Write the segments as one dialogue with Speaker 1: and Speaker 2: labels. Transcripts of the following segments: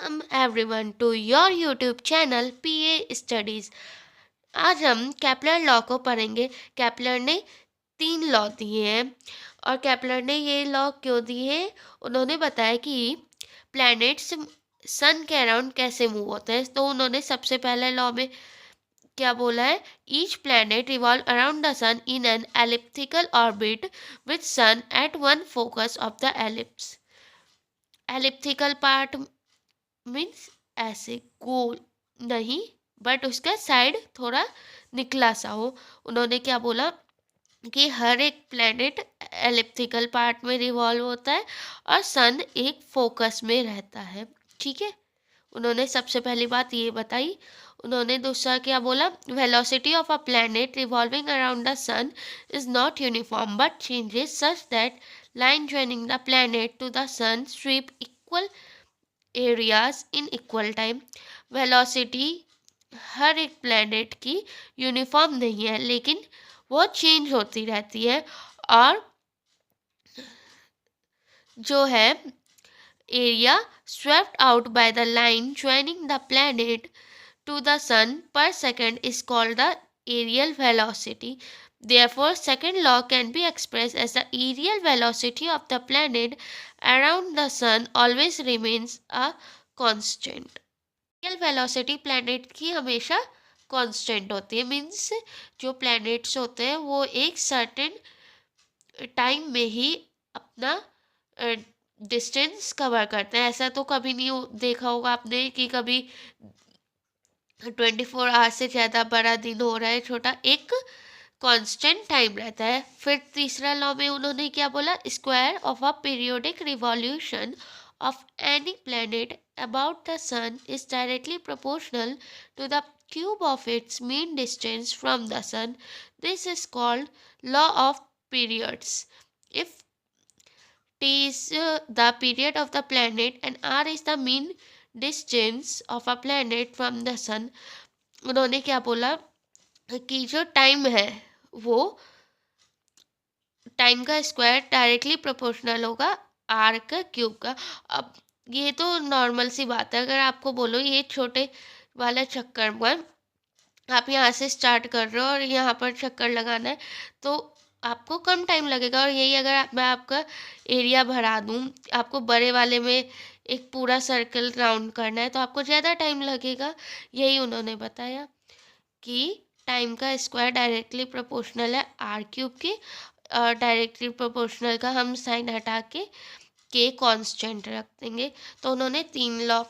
Speaker 1: Welcome everyone to your YouTube channel PA studies. आज हम Kepler law को पढ़ेंगे। केपलर ने 3 लॉ दिए हैं और केपलर ने ये लॉ क्यों दिए हैं, उन्होंने बताया कि प्लैनेट्स सन के अराउंड कैसे मूव होते हैं। तो उन्होंने सबसे पहले लॉ में क्या बोला है, each planet revolve around the sun in an elliptical orbit with sun at one focus of the ellipse. Elliptical part means ऐसे गोल नहीं, बट उसका साइड थोड़ा निकला सा हो। उन्होंने क्या बोला कि हर एक प्लेनेट एलिप्टिकल पार्ट में रिवॉल्व होता है और सन एक फोकस में रहता है। ठीक है, उन्होंने सबसे पहली बात ये बताई। उन्होंने दूसरा क्या बोला, velocity of a planet revolving around the sun is not uniform but changes such that line joining the planet to the sun sweep equal areas in equal time. Velocity हर एक प्लैनेट की यूनिफॉर्म नहीं है, लेकिन वो change होती रहती है। और जो है area swept out by the line joining the planet to the sun per second is called the aerial velocity. Therefore, second law can be expressed as the aerial velocity of the planet around the sun always remains a constant. Aerial velocity planet की हमेशा constant होती है। Means जो planets होते हैं वो एक certain time में ही अपना डिस्टेंस कवर करते हैं। ऐसा तो कभी नहीं देखा होगा आपने कि कभी 24 आवर्स से ज़्यादा बड़ा दिन हो रहा है, छोटा, एक कांस्टेंट टाइम रहता है। फिर तीसरा लॉ में उन्होंने क्या बोला, square of a periodic revolution of any planet about the sun is directly proportional to the cube of its mean distance from the sun. This is called law of periods. If t is the period of the planet and r is the mean distance of a planet from the sun। उन्होंने क्या बोला कि जो time है वो time का square directly proportional होगा are का क्यूब का। अब ये तो नॉर्मल सी बात है। अगर आपको बोलो ये छोटे वाला चक्कर में आप यहाँ से स्टार्ट कर रहे हो और यहाँ पर चक्कर लगाना है तो आपको कम टाइम लगेगा। और यही अगर मैं आपका एरिया बढ़ा दूँ, आपको बड़े वाले में एक पूरा सर्कल राउंड करना है तो आपको ज़्यादा टाइम लगेगा। यही उन्होंने बताया कि टाइम का स्क्वायर डायरेक्टली प्रोपोर्शनल है आर क्यूब के, और डायरेक्टली प्रोपोर्शनल का हम साइन हटा के कांस्टेंट रख देंगे। तो उन्होंने 3 लॉ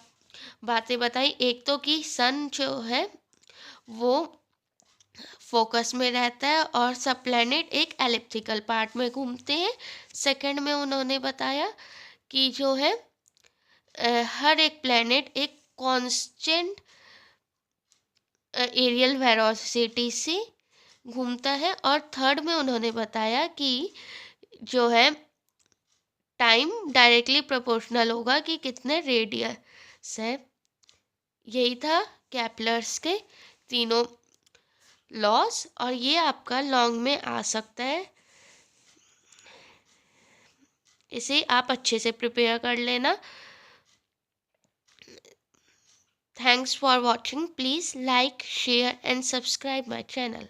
Speaker 1: बातें बताई। एक तो कि सन जो है वो फोकस में रहता है और सब प्लैनेट एक एलिप्टिकल पार्ट में घूमते हैं। सेकंड में उन्होंने बताया कि जो है हर एक प्लैनेट एक कांस्टेंट एरियल वेलोसिटी से घूमता है। और थर्ड में उन्होंने बताया कि जो है टाइम डायरेक्टली प्रोपोर्शनल होगा कि कितने रेडियस है। यही था केपलर्स के तीनों लॉस, और ये आपका लॉन्ग में आ सकता है। इसे आप अच्छे से प्रिपेयर कर लेना। Thanks for watching. Please like, share and subscribe my channel.